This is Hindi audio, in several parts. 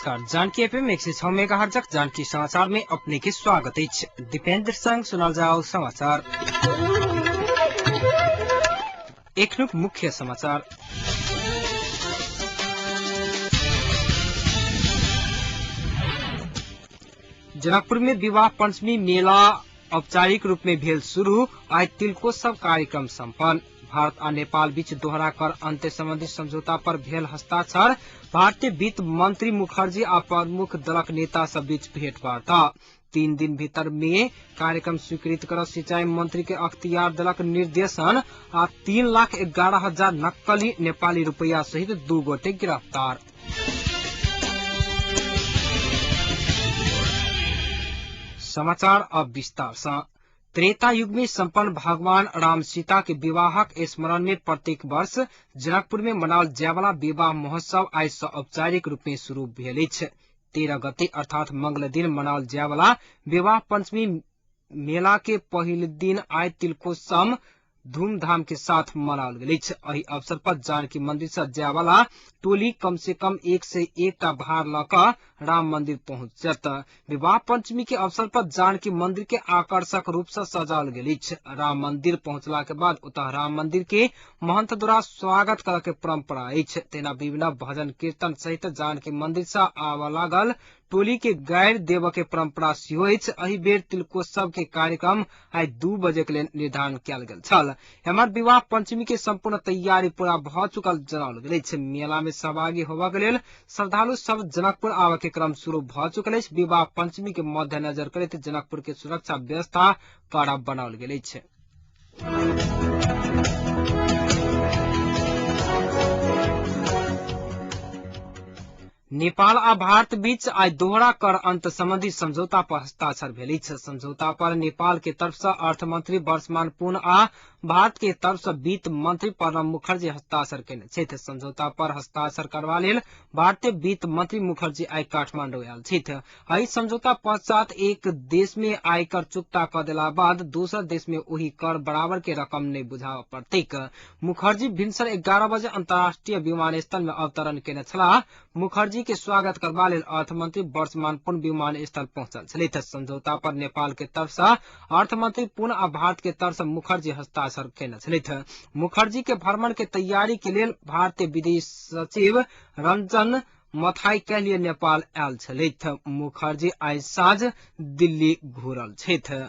नमस्कार। जानकी एफएम 106 मेगाहर्ज जानकी समाचार में अपने के स्वागत है। दीपेंद्र संग सुनल जाओ समाचार। एक मुख्य समाचार। जनकपुर में विवाह पंचमी मेला औपचारिक रूप में भेल शुरू। आज तिलकोत्सव कार्यक्रम सम्पन्न। भारत और नेपाल बीच दोहरा कर अंत्य संबंधी समझौता पर भेल हस्ताक्षर। भारतीय वित्त मंत्री मुखर्जी और प्रमुख दलक नेता सब बीच भेंटवार्ता। 3 दिन भीतर में कार्यक्रम स्वीकृत कर सिंचाई मंत्री के अख्तियार दलक निर्देशन। आ 3,11,000 नक्कली नेपाली रुपया सहित 2 गोटे गिरफ्तार। समाचार अब विस्तार से। त्रेता युग में संपन्न भगवान राम सीता के विवाहक स्मरण में प्रत्येक वर्ष जनकपुर में मनाओल जायवाला विवाह महोत्सव आज से औपचारिक रूप में शुरू भेल अछि। 13 गते अर्थात मंगल दिन मनाओल जायवाला विवाह पंचमी मेला के पहिल दिन आज तिलकोत्सव धूमधाम के साथ मनाओल गेल अछि। एहि अवसर पर जानकी मंदिर से जायवाला टोली कम से कम 1 से 1 भार ल क राम मंदिर पहुंचत। विवाह पंचमी के अवसर पर जानकी मंदिर के आकर्षक रूप से सजाओल गेल अछि। राम मंदिर पहुंचला के बाद उतः राम मंदिर के महंत द्वारा स्वागत करे के परंपरा अछि। तेना विभिन्न भजन कीर्तन सहित जानकी मंदिर से आवा लागल टोली के गैर देव के परंपरा सेहो अछि। एहि बेर तिलकोत्सव के कार्यक्रम आई 2 बजे के लिए निर्धारण कयल गेल छल। एम्हर विवाह पंचमी के संपूर्ण तैयारी पूरा भ चुकल जनाओल गेल अछि। मेला में सहभागी होबा के लेल श्रद्धालु सब जनकपुर आवा के क्रम शुरू भ चुकल अछि। विवाह पंचमी के मद्देनजर करैत जनकपुर के सुरक्षा व्यवस्था कड़ा बनाओल गेल अछि। नेपाल आ भारत बीच आज दोहरा कर अंत संबंधी समझौता पर हस्ताक्षर भेल अछि। समझौता पर नेपाल के तरफ से अर्थ मंत्री वर्षमान पुन आ भारत के तरफ से वित्त मंत्री प्रणब मुखर्जी हस्ताक्षर केने छथि। समझौता पर हस्ताक्षर करबा लेल भारतीय वित्त मंत्री मुखर्जी आई काठमांडू आयल छथि। एहि समझौता पश्चात एक देश में आयकर चुकता क देला बाद दोसर देश में वही कर बराबर के रकम नहीं बुझाव पड़तैक। मुखर्जी भिनसर 11 बजे अंतर्राष्ट्रीय विमानस्थल में अवतरण केने छलाह। मुखर्जी के स्वागत करबा लेल अर्थमंत्री वर्षमान पुन विमानस्थल पहुंचल छलैथ। समझौता पर नेपाल के तरफ से अर्थमंत्री पुन आ भारत के तरफ से मुखर्जी हस्ताक्षर केने छलैथ। मुखर्जी के भ्रमण के तैयारी के लेल भारतीय विदेश सचिव रंजन मथाई के लिए नेपाल आयल छलैथ। मुखर्जी आई साँझ दिल्ली घुरल छथि।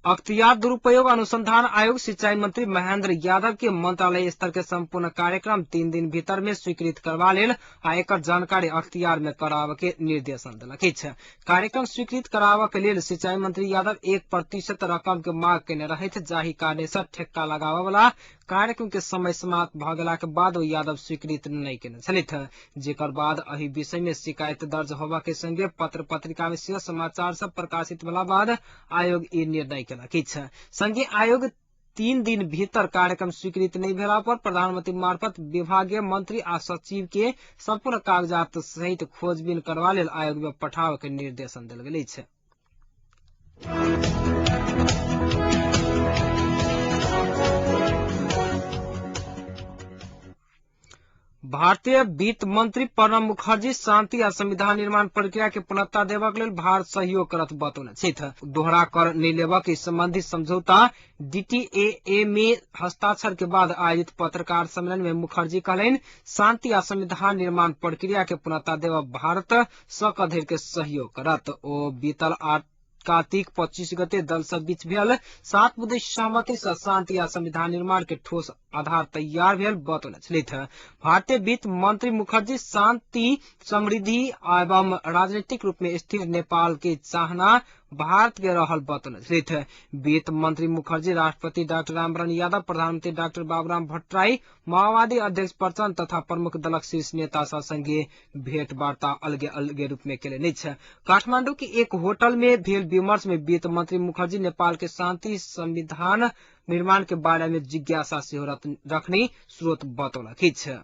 अख्तियार दुरुपयोग अनुसंधान आयोग सिंचाई मंत्री महेंद्र यादव के मंत्रालय स्तर के संपूर्ण कार्यक्रम 3 दिन भीतर में स्वीकृत करबा लेल आ एकर जानकारी अख्तियार में कराबे के निर्देशन देलक अछि। कार्यक्रम स्वीकृत कराबे के लेल सिंचाई मंत्री यादव 1% रकम के मांग केने रहैथ। जाहि कारण से ठेक्का लगाबे वाला कार्यक्रम के समय समाप्त भ गेला के बाद ओ यादव स्वीकृत नहीं केने छलैथ। जेकर बाद एहि विषय में शिकायत दर्ज होबा के संगे पत्र पत्रिका में सेहो समाचार सब प्रकाशित भेला बाद आयोग ई निर्णय केलक अछि। संगे आयोग 3 दिन भीतर कार्यक्रम स्वीकृत नहीं भेला पर प्रधानमंत्री मार्फत विभागीय मंत्री आ सचिव के संपूर्ण कागजात सहित खोजबीन करबा लेल आयोग में पठावे के निर्देशन देल गेल अछि। भारतीय वित्त मंत्री प्रणब मुखर्जी शांति और संविधान निर्माण प्रक्रिया के पूर्णता देबाक लेल भारत सहयोग करत बतौने छथि। दोहरा कर नहीं लेबा के संबंधी समझौता DTAA में हस्ताक्षर के बाद आयोजित पत्रकार सम्मेलन में मुखर्जी कहलनि शांति और संविधान निर्माण प्रक्रिया के पूर्णता देबा भारत सकधैर के सहयोग करत। ओ बीतल कार्तिक 25 गते दल सब बीच भेल 7 मुद्दे सहमति से शांति आ संविधान निर्माण के ठोस आधार तैयार भेल बतौने छलैथ। भारतीय वित्त मंत्री मुखर्जी शांति समृद्धि एवं राजनीतिक रूप में स्थिर नेपाल के चाहना भारत के रहल बतौने छलैथ। वित्त मंत्री मुखर्जी राष्ट्रपति डॉक्टर रामवरण यादव, प्रधानमंत्री डॉक्टर बाबूराम भट्टराई, माओवादी अध्यक्ष प्रचंड तथा प्रमुख दलक शीर्ष नेता सब संगे भेंट वार्ता अलगे अलगे रूप में केलनि अछि। काठमांडू के एक होटल में भेल विमर्श में वित्त मंत्री मुखर्जी नेपाल के शांति संविधान निर्माण के बारे में जिज्ञासा सेहो रखनी स्रोत बतौलक अछि।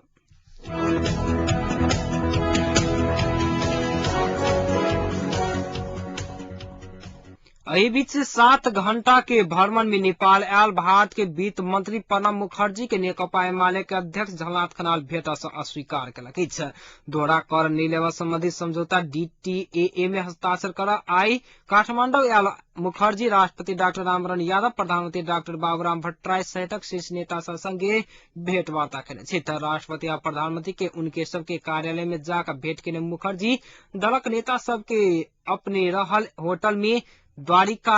एहि बीच 7 घंटा के भ्रमण में नेपाल आयल भारत के वित्त मंत्री प्रणब मुखर्जी के नेकपा एमाले के अध्यक्ष झलनाथ खनाल भेट से अस्वीकार कयलक अछि। दोहरा कर नहीं लेवा संबंधी समझौता DTAA में हस्ताक्षर कर आई काठमांडू आयल मुखर्जी राष्ट्रपति डॉक्टर रामवरण यादव, प्रधानमंत्री डॉक्टर बाबूराम भट्टराय सहितक शीर्ष नेता सब संगे भेंटवार्ता कयने छथि। राष्ट्रपति आ प्रधानमंत्री के उनके सबके कार्यालय में जाकर भेंट केने मुखर्जी दलक नेता सबके अपने रहल होटल में द्वारिका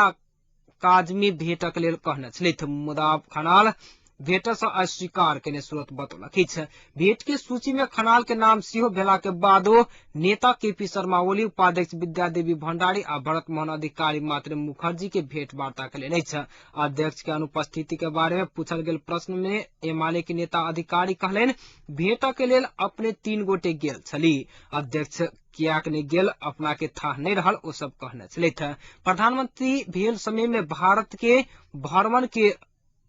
काज में भेटक लेल कहने छलथि। मुदा खनाल भेट से अस्वीकार केने स्रोत बतौलक अछि। भेंट के सूची में खनाल के नाम सेहो भेला के बादो नेता KP शर्मा ओली, उपाध्यक्ष विद्यादेवी भंडारी आ भरत मोहन अधिकारी मात्र मुखर्जी के भेंट वार्ता कयलनि अछि। अध्यक्ष के अनुपस्थिति के बारे में पूछल गेल प्रश्न में एमाले के नेता अधिकारी कहलनि भेंट के लेल अपने 3 गोटे गेल छली, अध्यक्ष कियाक नहीं गेल अपना के था नहीं रहल ओ सब कहने छलथि। प्रधानमंत्री भेल समय में भारत के भ्रमण के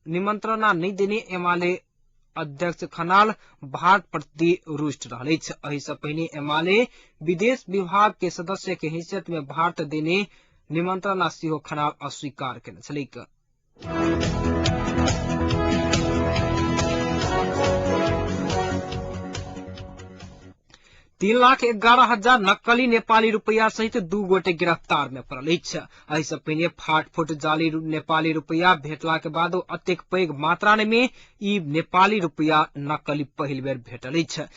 निमंत्रणा नहीं देने एमाले अध्यक्ष खनाल भारत प्रति रुष्ट रहल अछि। एहि से पहिने एमाले विदेश विभाग के सदस्य के हैसियत में भारत देने निमंत्रणा सेहो खनाल अस्वीकार केने छलैक। 3,11,000 नक्कली नेपाली रुपैया सहित 2 गोटे गिरफ्तार में पड़ल अछि। एहि से पहिने फाटफुट जाली नेपाली रुपैया भेटला के बाद अतेक पैघ मात्रा में ई नेपाली रुपैया नक्कली पहिल बेर भेटल अछि।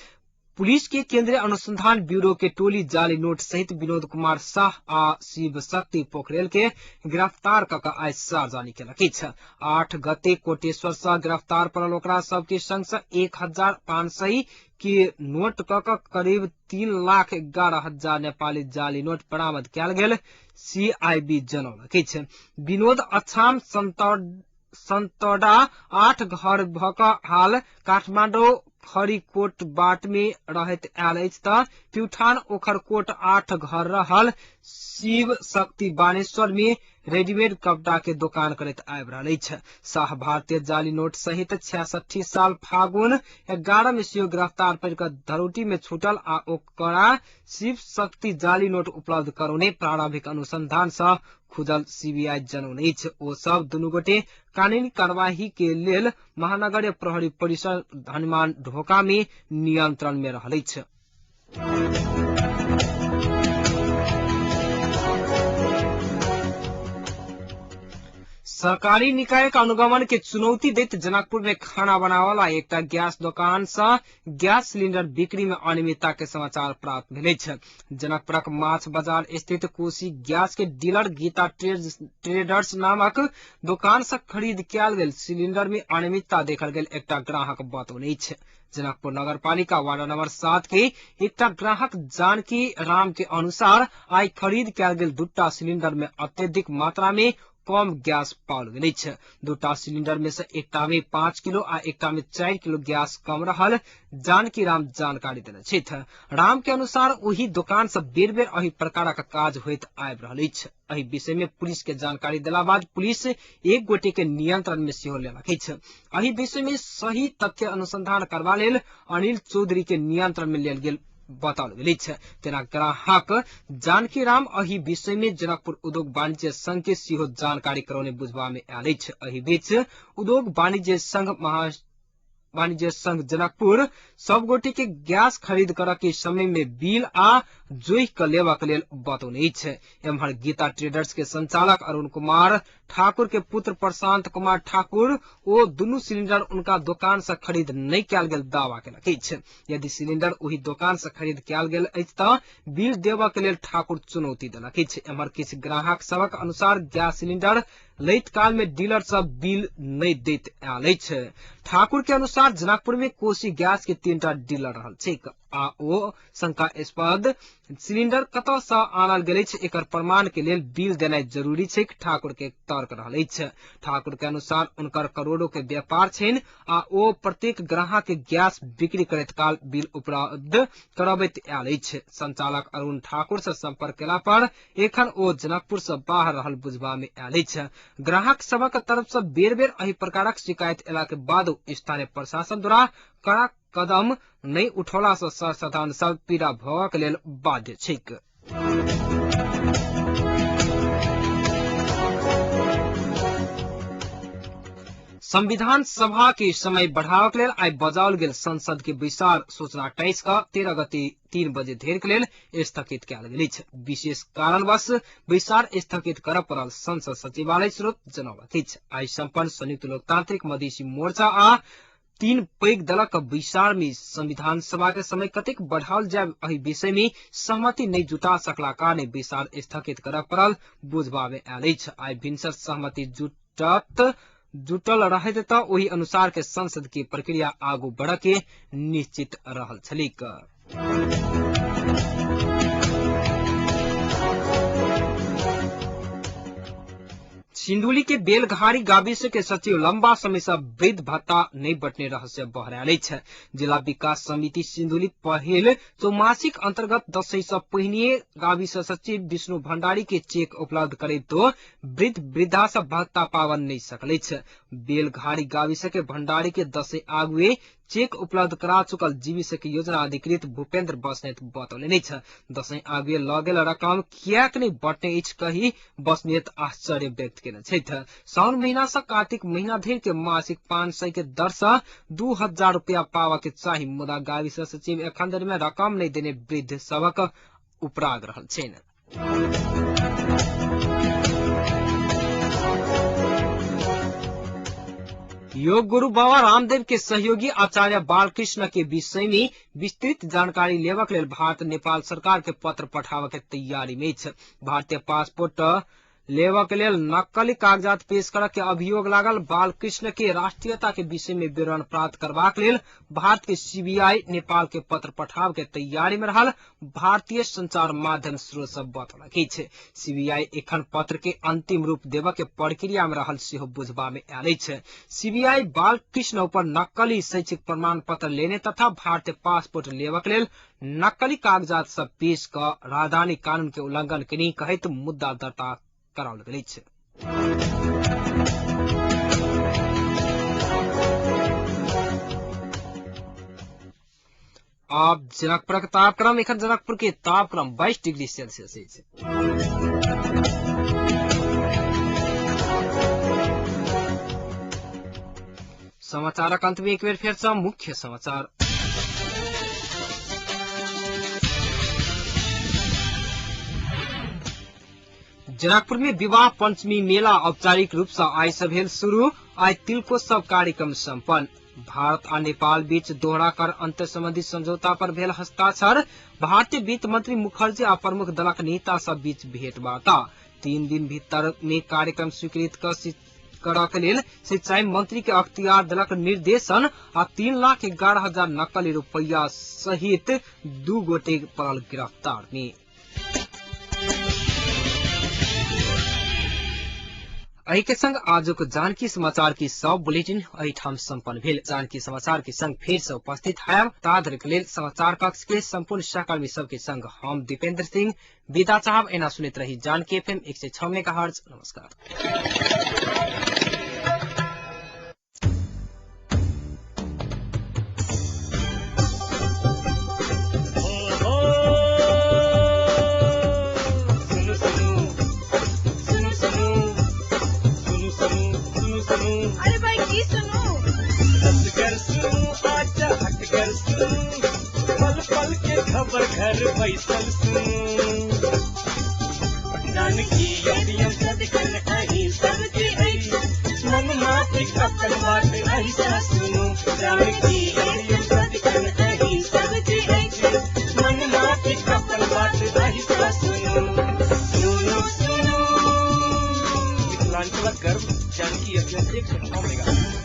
पुलिस के केंद्रीय अनुसंधान ब्यूरो के टोली जाली नोट सहित विनोद कुमार शाह आ शिव शक्ति पोखरेल के गिरफ्तार कऽ आइ सार्वजनी केलक अछि। 8 गते कोटेश्वर से गिरफ्तार पड़ल ओकरा सबके संग से 1,500 के नोट कऽ करीब 3,11,000 नेपाली जाली नोट बरामद कयल गेल CIB जनौलक अछि। विनोद अछाम संतोडा 8 घर भऽ हाल काठमांडू फरीकोट बाट में रहत आयल अछि तऽ प्युठान ओखरकोट 8 घर रहल शिव शक्ति बानेश्वर में रेडीमेड कपड़ा के दुकान करत आबि रहल अछि। शाह भारतीय जाली नोट सहित 66 साल फागुन 11 में सेहो गिरफ्तार कर धरोटी में छूटल आ ओकरा शिव शक्ति जाली नोट उपलब्ध करौने प्रारंभिक अनुसंधान से खुजल CBI जनौने अछि। ओ सब दुनू गोटे कानूनी कार्यवाही के लेल महानगर प्रहरी परिसर हनुमान ढोका में नियंत्रण में रहल अछि। सरकारी निकाय का अनुगमन के चुनौती दैत जनकपुर में खाना बनावाला एकटा गैस दुकान से गैस सिलेंडर बिक्री में अनियमितता के समाचार प्राप्त भेल अछि। जनकपुरक माछ बाजार स्थित कोसी गैस के डीलर गीता ट्रेडर्स नामक दुकान से खरीद कयल गेल सिलेंडर में अनियमितता देखल गेल एकटा ग्राहक बतौने अछि। जनकपुर नगर पालिका वार्ड नंबर 7 के एकटा ग्राहक जानकी राम के अनुसार आई खरीद कयल गेल 2टा सिलेंडर में अत्यधिक मात्रा में कम गैस पाओल गेल अछि। 2टा सिलेंडर में से एकटा में 5 किलो आ एकटा में 4 किलो गैस कम रहल जानकी राम जानकारी देने छथि। राम के अनुसार ओही दुकान से बेर बेर एहि प्रकारक काज होइत आबि रहल अछि। एहि विषय में पुलिस के जानकारी देला बाद पुलिस एक गोटे के नियंत्रण में सेहो लेलक अछि। एहि विषय में सही तथ्य अनुसंधान करबा लेल अनिल चौधरी के नियंत्रण में लेल गेल बताओल गेल अछि। तेना ग्राहक जानकी राम एहि विषय में जनकपुर उद्योग वाणिज्य संघ के सेहो जानकारी करौने बुझबा में आयल अछि। एहि बीच उद्योग वाणिज्य संघ जनकपुर सब गोटे के गैस खरीद करऽ के समय में बिल आ जोहि के लेवा के लेल बतौने अछि। एम्हर गीता ट्रेडर्स के संचालक अरुण कुमार ठाकुर के पुत्र प्रशांत कुमार ठाकुर ओ दुनू सिलेंडर उनका दुकान से खरीद नहीं कयल गेल दावा केलक अछि। यदि सिलेंडर ओही दुकान से खरीद कयल गेल अछि तऽ बिल देबऽ के लेल ठाकुर चुनौती देलक अछि। एम्हर किछु ग्राहक सबक अनुसार गैस सिलेंडर लैत काल में डीलर सब बिल नहीं दैत आयल अछि। ठाकुर के अनुसार जनकपुर में कोसी गैस के 3टा डीलर रहल छैक आ ओ शंकास्पद सिलेंडर कतऽ से आनल गेल अछि एकर प्रमाण के लेल बिल देनाइ जरूरी छैक ठाकुर के तर्क रहल अछि। ठाकुर के अनुसार उनकर करोड़ों के व्यापार छनि आ ओ प्रत्येक ग्राहक के गैस बिक्री करैत काल बिल उपलब्ध करबैत आयल अछि। संचालक अरुण ठाकुर से संपर्क केला पर एखन ओ जनकपुर से बाहर रहल बुझबा में आयल अछि। ग्राहक सबक तरफ से बेर बेर एहि प्रकारक शिकायत एला के बाद स्थानीय प्रशासन द्वारा कड़ा कदम नहीं उठौला से सर्वसाधारण सब पीड़ा भोगऽ के लेल बाध्य छैक। संविधान सभा के समय बढ़ावक लेल आई बजाओल गेल संसद के बैसार सूचना 28 का 13 गते 3 बजे धरि के लेल स्थगित कयल गेल अछि। विशेष कारणवश बैसार स्थगित करऽ पड़ल संसद सचिवालय स्रोत जनौलक अछि। आई सम्पन्न संयुक्त लोकतांत्रिक मधेसी मोर्चा आ 3 पैघ दलक बैसार में संविधान सभा के समय कतेक बढ़ाओल जाय एहि विषय में सहमति नहीं जुटा सकला कारणे बैसार स्थगित करऽ पड़ल बुझबा में आयल अछि। आई भिनसर सहमति जुटल रहत त ओही अनुसार के संसद की प्रक्रिया आगू बढ़ के निश्चित रहल छलिक। सिंधुली के बेलघारी गाविस के सचिव लंबा समय से वृद्ध भत्ता नहीं बटने रहस्य बहरायल अछि। जिला विकास समिति सिंधुली पहल चौमासिक अंतर्गत 10 से पहिने गाविस सचिव विष्णु भंडारी के चेक उपलब्ध करे तो वृद्ध वृद्धा से भत्ता पावन नहीं सकल अछि। बेलघारी गाविस के भंडारी के 10 से आगुए चेक उपलब्ध करा चुकल जीविसक योजना अधिकृत भूपेन्द्र बस्नेत बतौलनि अछि। 10 आगुए लगेल रकम कियाक नहीं बटने अछि कही बस्नेत आश्चर्य व्यक्त केने छथि। साउन महीना से कार्तिक महीना धरि के मासिक 500 के दर से 2000 रुपया पावा के चाही, मुदा गाविस सचिव एखन धरि में रकम नहीं देने वृद्ध सबक उपराग रहल छनि। योग गुरु बाबा रामदेव के सहयोगी आचार्य बालकृष्ण के विषय में विस्तृत जानकारी लेवक लेल भारत नेपाल सरकार के पत्र पठावे के तैयारी में अछि। भारतीय पासपोर्ट लेवक लेल नकली कागजात पेश करऽ के अभियोग लागल बालकृष्ण के राष्ट्रीयता के विषय में विवरण प्राप्त करबाक लेल भारत के सीबीआई नेपाल के पत्र पठावे के तैयारी में रहल भारतीय संचार माध्यम स्रोत सब बतौलक अछि। सीबीआई एखन पत्र के अंतिम रूप देव के प्रक्रिया में रहल सेहो बुझबा में आयल अछि। सीबीआई बालकृष्ण ऊपर नकली शैक्षिक प्रमाण पत्र लेने तथा भारतीय पासपोर्ट लेवक लेल नकली कागजात सब पेश क राजधानी कानून के उल्लंघन केने कहैत मुद्दा दर्ता कराओल गेल अछि। अब जनकपुर के तापक्रम एखन जनकपुर के तापक्रम 22 डिग्री सेल्सियस अछि। समाचारक अंत में एक बेर फेर से मुख्य समाचार। जनकपुर में विवाह पंचमी मेला औपचारिक रूप से आई से भेल शुरू। आई तिलकोत्सव कार्यक्रम संपन्न। भारत आ नेपाल बीच दोहरा कर अंतर संबंधी समझौता पर भेल हस्ताक्षर। भारतीय वित्त मंत्री मुखर्जी आ प्रमुख दलक नेता सब बीच भेंटवार्ता। 3 दिन भीतर में कार्यक्रम स्वीकृत करऽ के लेल सिंचाई मंत्री के अख्तियार दलक निर्देशन आ 3,11,000 नकली रुपया सहित 2 गोटे पड़ल गिरफ्तार में। एहि के संग आजुक जानकी समाचार की सब बुलेटिन एहिठाम संपन्न भेल। जानकी समाचार के संग फेर से उपस्थित है ताधर के लेल समाचार कक्ष के संपूर्ण सहकर्मी सबके संग हम दीपेंद्र सिंह विदा चाहब। एना सुनित रही जानकी एफएम 106 मेगाहर्ट्ज। नमस्कार। अरे भाई की सुनो पल पल के खबर घर बैसल जानकी मन माफी कपल बात ऐसा सुनो जानकी मन माफी कपल बात ऐसा सुनो सुनो सुनो। मिथिलांचल गर्व जानकी एफएम 106 मेगाहर्ट्ज।